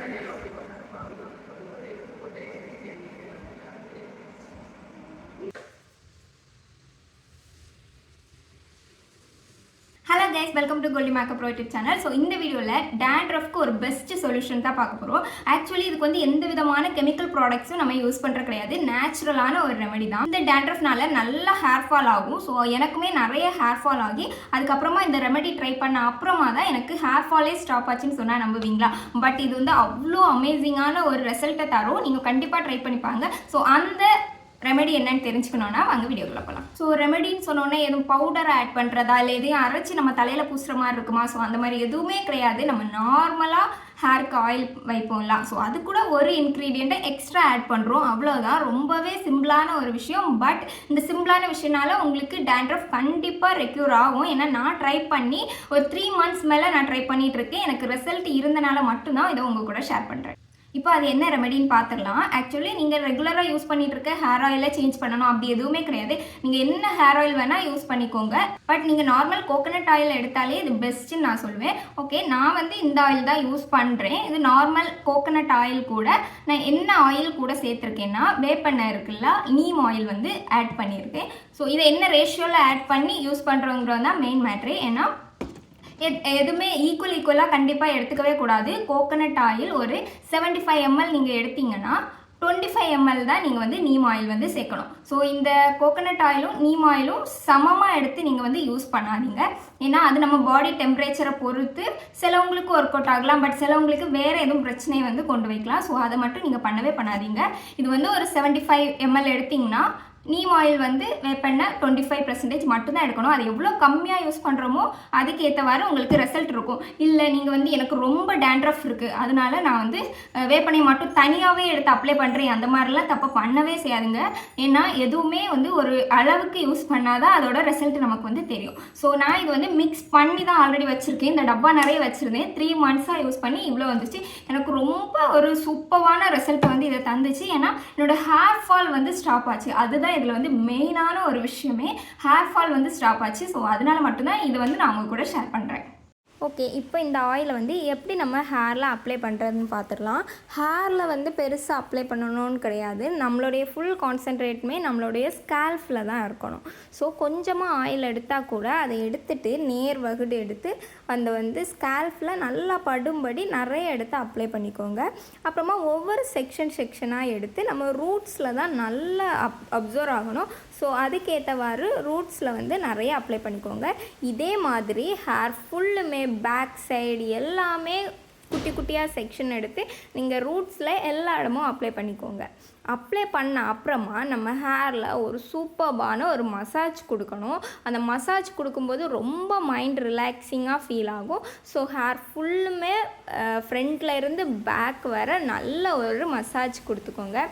Hello guys, welcome to Goldie Makeup Pro YouTube channel. So இந்த வீடியோல dandruffக்கு ஒரு best solution தான் பார்க்க போறோம். ஆக்சுவலி இதுக்கு வந்து எந்த விதமான கெமிக்கல் ப்ராடக்ட்ஸும் நம்ம யூஸ் பண்ற கிடையாது. நேச்சுரலான ஒரு ரெமெடி தான். இந்த dandruffனால நல்ல ஹேர் ஃபால் ஆகும். ஸோ எனக்குமே நிறைய ஹேர் ஃபால் ஆகி அதுக்கப்புறமா இந்த ரெமெடி ட்ரை பண்ண அப்புறமா தான் எனக்கு ஹேர் ஃபாலே ஸ்டாப் ஆச்சுன்னு சொன்னா நம்புவீங்களா? பட் இது வந்து அவ்வளோ அமேசிங்கான ஒரு ரிசல்ட்டை தரும். நீங்க கண்டிப்பா ட்ரை பண்ணிப்பாங்க. ஸோ அந்த ரெமெடி என்னன்னு தெரிஞ்சுக்கணும்னா வாங்க வீடியோக்குள்ள போகலாம். ஸோ ரெமெடின்னு சொன்னோன்னே எதுவும் பவுடர் ஆட் பண்ணுறதா இல்லை எதையும் அரைச்சி நம்ம தலையில் பூசுகிற மாதிரி இருக்குமா? ஸோ அந்த மாதிரி எதுவுமே கிடையாது. நம்ம நார்மலாக ஹேருக்கு ஆயில் வைப்போம்லாம். ஸோ அது கூட ஒரு இன்க்ரீடியண்ட்டை எக்ஸ்ட்ரா ஆட் பண்ணுறோம், அவ்வளோதான். ரொம்பவே சிம்பிளான ஒரு விஷயம். பட் இந்த சிம்பிளான விஷயனால உங்களுக்கு டேண்ட்ரஃப் கண்டிப்பாக ரெக்யூர் ஆகும். ஏன்னா நான் ட்ரை பண்ணி ஒரு 3 months மேலே நான் ட்ரை பண்ணிகிட்டு இருக்கேன். எனக்கு ரிசல்ட் இருந்தனால மட்டும்தான் இதை உங்கள் கூட ஷேர் பண்ணுறேன். இப்போ அது என்ன ரெமெடின்னு பார்த்துடலாம். ஆக்சுவலி நீங்கள் ரெகுலராக யூஸ் பண்ணிட்டு இருக்க ஹேர் ஆயிலை சேஞ்ச் பண்ணணும் அப்படி எதுவுமே கிடையாது. நீங்கள் என்ன ஹேர் ஆயில் வேணால் யூஸ் பண்ணிக்கோங்க. பட் நீங்கள் நார்மல் கோகோனட் ஆயில் எடுத்தாலே இது பெஸ்ட்டுன்னு நான் சொல்லுவேன். ஓகே, நான் வந்து இந்த ஆயில் தான் யூஸ் பண்ணுறேன். இது நார்மல் கோகோனட் ஆயில் கூட நான் என்ன ஆயில் கூட சேர்த்துருக்கேன்னா வேப்பெண்ணெய் இருக்குல்ல, நீம் ஆயில் வந்து ஆட் பண்ணியிருக்கேன். ஸோ இதை என்ன ரேஷியோவில் ஆட் பண்ணி யூஸ் பண்ணுறோங்கிறது தான் மெயின் மேட்ரு. ஏன்னா எதுவுமே ஈக்குவலாக கண்டிப்பாக எடுத்துக்கவே கூடாது. கோகோனட் ஆயில் ஒரு 75 ml நீங்கள் எடுத்தீங்கன்னா 25 ml தான் நீங்கள் வந்து நீம் ஆயில் வந்து சேர்க்கணும். ஸோ இந்த கோகோனட் ஆயிலும் நீம் ஆயிலும் சமமாக எடுத்து நீங்கள் வந்து யூஸ் பண்ணாதீங்க. ஏன்னா அது நம்ம பாடி டெம்பரேச்சரை பொறுத்து சிலவங்களுக்கு ஒர்க் அவுட் ஆகலாம். பட் சிலவங்களுக்கு வேறு எதுவும் பிரச்சனையை வந்து கொண்டு வைக்கலாம். ஸோ அதை மட்டும் நீங்கள் பண்ணவே பண்ணாதீங்க. இது வந்து ஒரு 75 ml எடுத்திங்கன்னா நீம் ஆயில் வந்து வேப்பெண்ணெய் 25% மட்டும்தான் எடுக்கணும். அது எவ்வளோ கம்மியாக யூஸ் பண்ணுறோமோ அதுக்கேற்றவாறு உங்களுக்கு ரிசல்ட் இருக்கும். இல்லை நீங்கள் வந்து எனக்கு ரொம்ப டேண்ட்ரஃப் இருக்குது அதனால நான் வந்து வேப்பெண்ணெய் மட்டும் தனியாகவே எடுத்து அப்ளை பண்ணுறேன், அந்த மாதிரிலாம் தப்பு பண்ணவே செய்யாதுங்க. ஏன்னா எதுவுமே வந்து ஒரு அளவுக்கு யூஸ் பண்ணாதான் அதோட ரிசல்ட் நமக்கு வந்து தெரியும். ஸோ நான் இது வந்து மிக்ஸ் பண்ணி தான் ஆல்ரெடி வச்சுருக்கேன். இந்த டப்பா நிறைய வச்சுருந்தேன். 3 months யூஸ் பண்ணி இவ்வளோ வந்துச்சு. எனக்கு ரொம்ப ஒரு சூப்பரான ரிசல்ட் வந்து இதை தந்துச்சு. ஏன்னா என்னோடய ஹேர் ஃபால் வந்து ஸ்டாப் ஆச்சு. அதுதான் இதில் வந்து மெயினான ஒரு விஷயமே. ஹேர் ஃபால் வந்து ஸ்டாப் ஆச்சு. ஸோ அதனால மட்டும்தான் இது வந்து நான் உங்க கூட ஷேர் பண்ணுறேன். ஓகே, இப்போ இந்த ஆயிலை வந்து எப்படி நம்ம ஹேரில் அப்ளை பண்ணுறதுன்னு பார்த்துடலாம். ஹேரில் வந்து பெருசாக அப்ளை பண்ணணும்னு கிடையாது. நம்மளுடைய ஃபுல் கான்சென்ட்ரேட்டுமே நம்மளுடைய ஸ்கேல்ஃபில் தான் இருக்கணும். ஸோ கொஞ்சமாக ஆயில் எடுத்தால் கூட அதை எடுத்துகிட்டு நேர் வகுடு எடுத்து அந்த வந்து ஸ்கேல்ஃபில் நல்லா படும்படி நிறைய எடுத்து அப்ளை பண்ணிக்கோங்க. அப்புறமா ஒவ்வொரு செக்ஷனாக எடுத்து நம்ம ரூட்ஸில் தான் நல்லா அப்சர்வ் ஆகணும். ஸோ அதுக்கேற்றவாறு ரூட்ஸில் வந்து நிறைய அப்ளை பண்ணிக்கோங்க. இதே மாதிரி ஹேர் ஃபுல்லுமே பேக் சைடு எல்லாமே குட்டி குட்டியாக செக்ஷன் எடுத்து நீங்கள் ரூட்ஸில் எல்லா இடமும் அப்ளை பண்ணிக்கோங்க. அப்ளை பண்ண அப்புறமா நம்ம ஹேரில் ஒரு சூப்பர்பான ஒரு மசாஜ் கொடுக்கணும். அந்த மசாஜ் கொடுக்கும்போது ரொம்ப மைண்ட் ரிலாக்ஸிங்காக ஃபீல் ஆகும். ஸோ ஹேர் ஃபுல்லுமே ஃப்ரண்ட்டில் இருந்து பேக் வர நல்ல ஒரு மசாஜ் கொடுத்துக்கோங்க.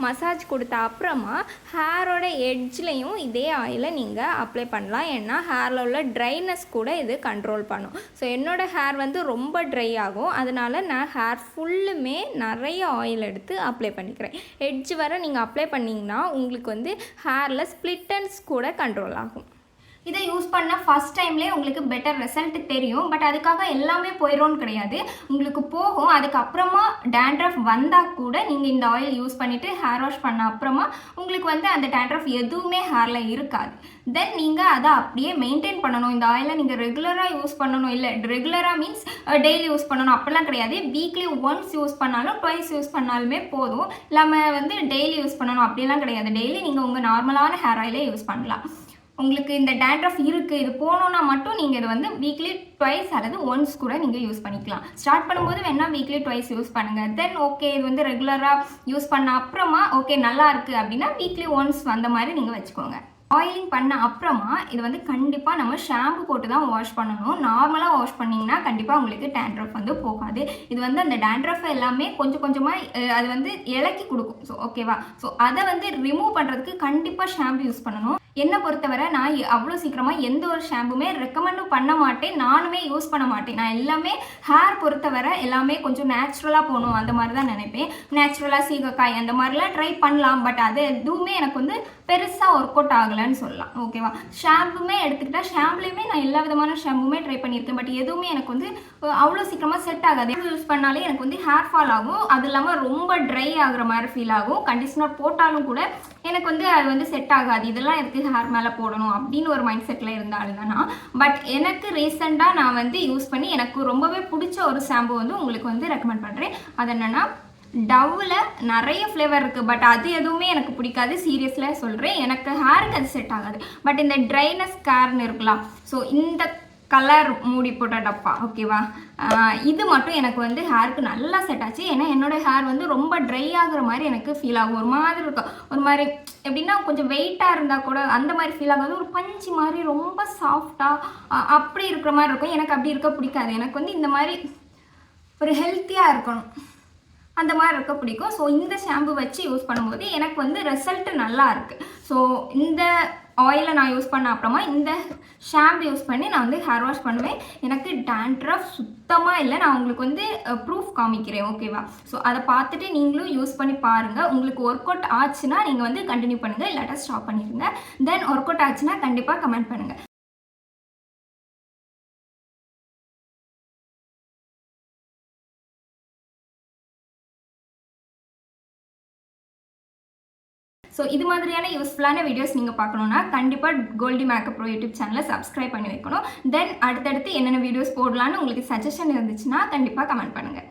மசாஜ் கொடுத்த அப்புறமா ஹேரோட எட்ஜ்லேயும் இதே ஆயிலை நீங்கள் அப்ளை பண்ணலாம். ஏன்னா ஹேரில் உள்ள ட்ரைனஸ் கூட இது கண்ட்ரோல் பண்ணும். ஸோ என்னோடய ஹேர் வந்து ரொம்ப ட்ரை ஆகும். அதனால நான் ஹேர் ஃபுல்லுமே நிறைய ஆயில் எடுத்து அப்ளை பண்ணிக்கிறேன். எட்ஜ் வர நீங்கள் அப்ளை பண்ணிங்கன்னா உங்களுக்கு வந்து ஹேரில் ஸ்ப்ளிட் எண்ட்ஸ் கூட கண்ட்ரோல் ஆகும். இதை யூஸ் பண்ணால் ஃபஸ்ட் டைம்லேயே உங்களுக்கு பெட்டர் ரிசல்ட் தெரியும். பட் அதுக்காக எல்லாமே போயிடும்னு கிடையாது, உங்களுக்கு போகும். அதுக்கப்புறமா டேண்ட்ரஃப் வந்தால் கூட நீங்கள் இந்த ஆயில் யூஸ் பண்ணிவிட்டு ஹேர் வாஷ் பண்ண அப்புறமா உங்களுக்கு வந்து அந்த டேண்ட்ரஃப் எதுவுமே ஹேரில் இருக்காது. தென் நீங்கள் அதை அப்படியே மெயின்டைன் பண்ணணும். இந்த ஆயிலை நீங்கள் ரெகுலராக யூஸ் பண்ணணும். இல்லை ரெகுலராக மீன்ஸ் டெய்லி யூஸ் பண்ணணும் அப்படிலாம் கிடையாது. வீக்லி ஒன்ஸ் யூஸ் பண்ணாலும் ட்வைஸ் யூஸ் பண்ணாலுமே போதும். இல்லாமல் வந்து டெய்லி யூஸ் பண்ணணும் அப்படிலாம் கிடையாது. டெய்லி நீங்கள் உங்கள் நார்மலான ஹேர் ஆயிலே யூஸ் பண்ணலாம். உங்களுக்கு இந்த டேண்ட்ரஃப் இருக்குது இது போகணுன்னா மட்டும் நீங்கள் இது வந்து வீக்லி ட்வைஸ் அல்லது ஒன்ஸ் கூட நீங்கள் யூஸ் பண்ணிக்கலாம். ஸ்டார்ட் பண்ணும்போது வேணால் வீக்லி ட்வைஸ் யூஸ் பண்ணுங்கள். தென் ஓகே இது வந்து ரெகுலராக யூஸ் பண்ண அப்புறமா ஓகே நல்லா இருக்குது அப்படின்னா வீக்லி ஒன்ஸ் அந்த மாதிரி நீங்கள் வச்சுக்கோங்க. ஆயிலிங் பண்ண அப்புறமா இது வந்து கண்டிப்பாக நம்ம ஷாம்பு போட்டு தான் வாஷ் பண்ணணும். நார்மலாக வாஷ் பண்ணிங்கன்னா கண்டிப்பாக உங்களுக்கு டேண்ட்ரஃப் வந்து போகாது. இது வந்து அந்த டேண்ட்ரஃப் எல்லாமே கொஞ்சம் கொஞ்சமாக அது வந்து இலக்கி கொடுக்கும். ஸோ ஓகேவா? ஸோ அதை வந்து ரிமூவ் பண்ணுறதுக்கு கண்டிப்பாக ஷாம்பு யூஸ் பண்ணணும். என்னை பொறுத்தவரை நான் அவ்வளோ சீக்கிரமாக எந்த ஒரு ஷாம்புமே ரெக்கமெண்டும் பண்ண மாட்டேன், நானுமே யூஸ் பண்ண மாட்டேன். நான் எல்லாமே ஹேர் பொறுத்தவரை எல்லாமே கொஞ்சம் நேச்சுரலாக போகணும் அந்த மாதிரி தான் நினைப்பேன். நேச்சுரலாக சீகக்காய் அந்த மாதிரிலாம் ட்ரை பண்ணலாம், பட் அது எதுவுமே எனக்கு வந்து பெருசாக ஒர்க் அவுட் ஆகலைன்னு சொல்லலாம். ஓகேவா? ஷாம்புமே எடுத்துக்கிட்டால் ஷாம்புலேயுமே நான் எல்லா விதமான ஷாம்புமே ட்ரை பண்ணியிருக்கேன், பட் எதுவுமே எனக்கு வந்து அவ்வளோ சீக்கிரமாக செட் ஆகாது. யூஸ் பண்ணாலே எனக்கு வந்து ஹேர் ஃபால் ஆகும், அது இல்லாமல் ரொம்ப ட்ரை ஆகுற மாதிரி ஃபீல் ஆகும். கண்டிஷனர் போட்டாலும் கூட எனக்கு வந்து அது வந்து செட் ஆகாது, இதெல்லாம் எனக்கு ஹேர் மேலே போடணும் அப்படின்னு ஒரு மைண்ட் செட்டில் இருந்தாலும் தானா. பட் எனக்கு ரீசெண்டாக நான் வந்து யூஸ் பண்ணி எனக்கு ரொம்பவே பிடிச்ச ஒரு ஷாம்பு வந்து உங்களுக்கு வந்து ரெக்கமெண்ட் பண்ணுறேன். அது என்னென்னா டவ்வில் நிறைய ஃப்ளேவர் இருக்குது, பட் அது எதுவுமே எனக்கு பிடிக்காது. சீரியஸில் சொல்கிறேன், எனக்கு ஹேருக்கு அது செட் ஆகாது. பட் இந்த ட்ரைனஸ் கேர்னு இருக்கலாம், ஸோ இந்த கலர் மூடி போட்ட டப்பா, ஓகேவா, இது மட்டும் எனக்கு வந்து ஹேருக்கு நல்லா செட் ஆச்சு. ஏன்னா என்னோடய ஹேர் வந்து ரொம்ப ட்ரை ஆகுற மாதிரி எனக்கு ஃபீல் ஆகும். ஒரு மாதிரி இருக்கும், ஒரு மாதிரி எப்படின்னா கொஞ்சம் வெயிட்டாக இருந்தால் கூட அந்த மாதிரி ஃபீல் ஆகாது, ஒரு பஞ்சு மாதிரி ரொம்ப சாஃப்டாக அப்படி இருக்கிற மாதிரி இருக்கும். எனக்கு அப்படி இருக்க பிடிக்காது. எனக்கு வந்து இந்த மாதிரி ஒரு ஹெல்த்தியாக இருக்கணும், அந்த மாதிரி இருக்க பிடிக்கும். ஸோ இந்த ஷாம்பு வச்சு யூஸ் பண்ணும்போது எனக்கு வந்து ரிசல்ட் நல்லா இருக்குது. ஸோ இந்த ஆயிலை நான் யூஸ் பண்ண அப்புறமா இந்த ஷாம்பு யூஸ் பண்ணி நான் வந்து ஹேர் வாஷ் பண்ணுவேன். எனக்கு டேண்ட்ரஃப் சுத்தமாக இல்லை. நான் உங்களுக்கு வந்து ப்ரூஃப் காமிக்கிறேன், ஓகேவா? ஸோ அதை பார்த்துட்டு நீங்களும் யூஸ் பண்ணி பாருங்கள். உங்களுக்கு ஒர்க் அவுட் ஆச்சுன்னா நீங்கள் வந்து கண்டினியூ பண்ணுங்கள், இல்லாட்டா ஸ்டாப் பண்ணிடுங்க. தென் ஒர்க் அவுட் ஆச்சுன்னா கண்டிப்பாக கமெண்ட் பண்ணுங்கள். ஸோ இது மாதிரியான யூஸ்ஃபுல்லான வீடியோஸ் நீங்கள் பார்க்கணுன்னா கண்டிப்பாக கோல்டி மேக்கப் ப்ரோ யூடியூப் சேனலை சப்ஸ்கிரைப் பண்ணி வைக்கணும். தென் அடுத்தடுத்து என்னென்ன வீடியோஸ் போடலான்னு உங்களுக்கு சஜஷன் இருந்துச்சுன்னா கண்டிப்பாக கமெண்ட் பண்ணுங்கள்.